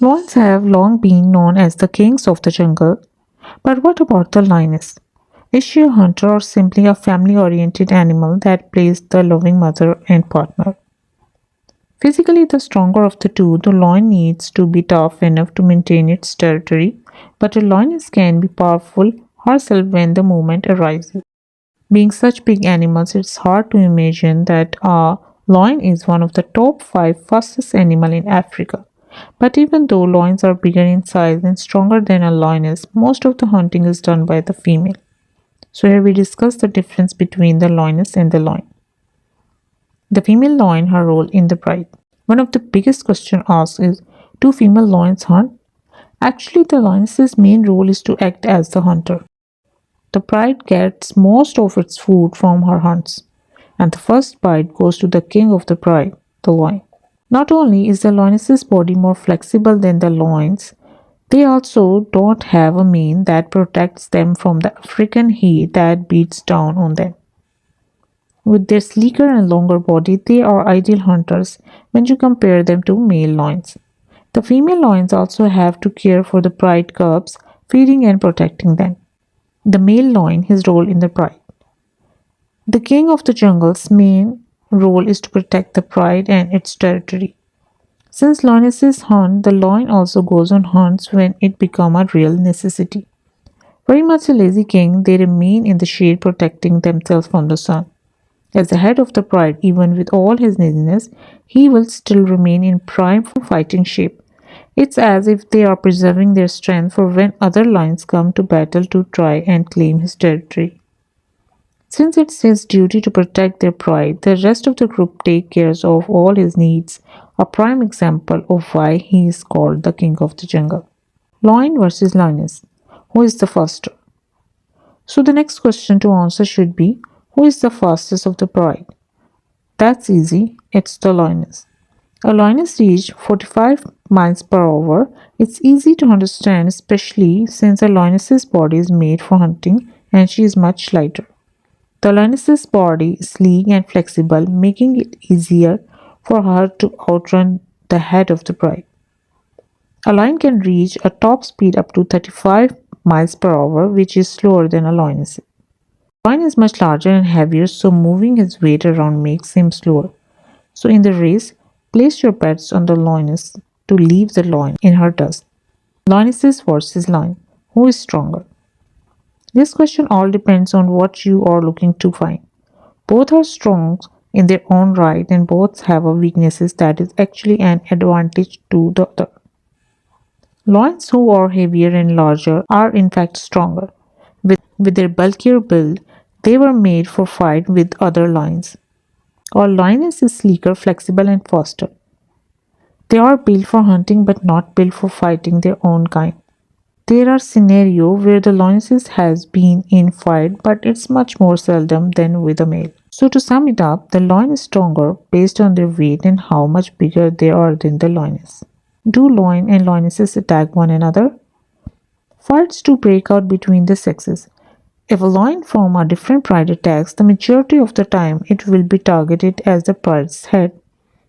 Lions have long been known as the kings of the jungle, but what about the lioness? Is she a hunter or simply a family oriented animal that plays the loving mother and partner? Physically the stronger of the two, the lion needs to be tough enough to maintain its territory, but a lioness can be powerful herself when the moment arises. Being such big animals, it's hard to imagine that a lion is one of the top 5 fastest animals in Africa. But even though lions are bigger in size and stronger than a lioness, most of the hunting is done by the female. So here we discuss the difference between the lioness and the lion. The female lion, her role in the pride. One of the biggest questions asked is, do female lions hunt? Actually, the lioness's main role is to act as the hunter. The pride gets most of its food from her hunts, and the first bite goes to the king of the pride, the lion. Not only is the lioness's body more flexible than the lion's, they also don't have a mane that protects them from the African heat that beats down on them. With their sleeker and longer body, they are ideal hunters when you compare them to male lions. The female lions also have to care for the pride cubs, feeding and protecting them. The male lion, his role in the pride. The king of the jungle's main role is to protect the pride and its territory. Since lionesses hunt, the lion also goes on hunts when it becomes a real necessity. Very much a lazy king, they remain in the shade protecting themselves from the sun. As the head of the pride, even with all his laziness, he will still remain in prime fighting shape. It's as if they are preserving their strength for when other lions come to battle to try and claim his territory. Since it's his duty to protect their pride, the rest of the group take care of all his needs, a prime example of why he is called the king of the jungle. Lion versus lioness. Who is the faster? So the next question to answer should be, who is the fastest of the pride? That's easy, it's the lioness. A lioness reached 45 miles per hour. It's easy to understand, especially since a lioness's body is made for hunting and she is much lighter. The lioness's body is sleek and flexible, making it easier for her to outrun the head of the pride. A lion can reach a top speed up to 35 miles per hour, which is slower than a lioness. A lion is much larger and heavier, so moving his weight around makes him slower. So in the race, place your bets on the lioness to leave the lion in her dust. Lionesses versus lion. Who is stronger? This question all depends on what you are looking to find. Both are strong in their own right and both have a weaknesses that is actually an advantage to the other. Lions who are heavier and larger are in fact stronger. With their bulkier build, they were made for fight with other lions. Our lioness is sleeker, flexible and faster. They are built for hunting but not built for fighting their own kind. There are scenarios where the lioness has been in fight, but it's much more seldom than with a male. So to sum it up, the lion is stronger based on their weight and how much bigger they are than the lioness. Do lion and lionesses attack one another? Fights do break out between the sexes. If a lion from a different pride attacks, the majority of the time it will be targeted as the pride's head.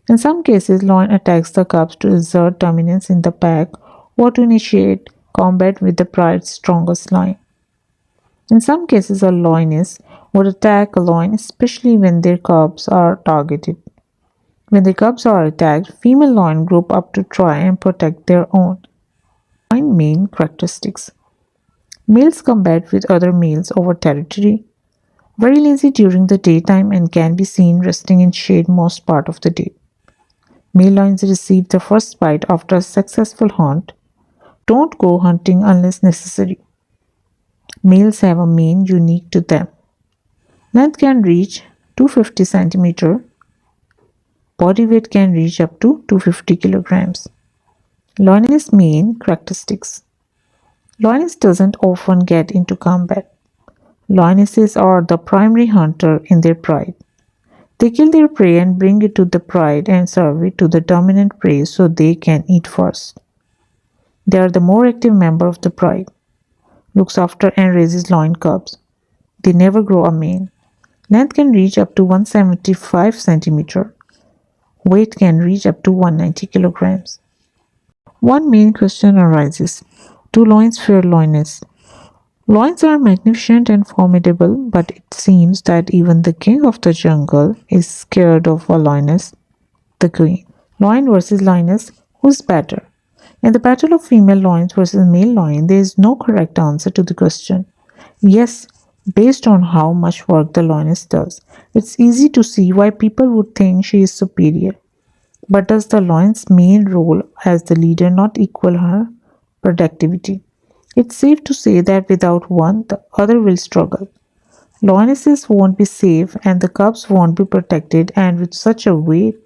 In some cases, lion attacks the cubs to exert dominance in the pack or to initiate combat with the pride's strongest lion. In some cases, a lioness would attack a lion, especially when their cubs are targeted. When the cubs are attacked, female lion group up to try and protect their own. Lion main characteristics. Males combat with other males over territory. Very lazy during the daytime and can be seen resting in shade most part of the day. Male lions receive the first bite after a successful hunt. Don't go hunting unless necessary. Males have a mane unique to them. Length can reach 250 cm. Body weight can reach up to 250 kilograms. Lioness mane characteristics. Lioness doesn't often get into combat. Lionesses are the primary hunter in their pride. They kill their prey and bring it to the pride and serve it to the dominant prey so they can eat first. They are the more active member of the pride. Looks after and raises lion cubs. They never grow a mane. Length can reach up to 175 cm. Weight can reach up to 190 kilograms. One main question arises: do lions fear lioness? Lions are magnificent and formidable, but it seems that even the king of the jungle is scared of a lioness, the queen. Lion versus lioness, who's better? In the battle of female lions versus male lion, there is no correct answer to the question. Yes, based on how much work the lioness does, it's easy to see why people would think she is superior. But does the lion's main role as the leader not equal her productivity? It's safe to say that without one, the other will struggle. Lionesses won't be safe and the cubs won't be protected, and with such a weight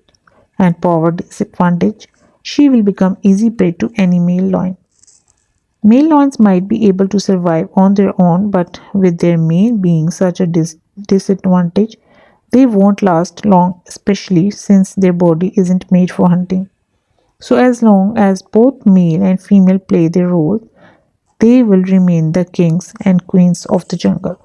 and power disadvantage, she will become easy prey to any male lion. Male lions might be able to survive on their own, but with their male being such a disadvantage, they won't last long, especially since their body isn't made for hunting. So, as long as both male and female play their role, they will remain the kings and queens of the jungle.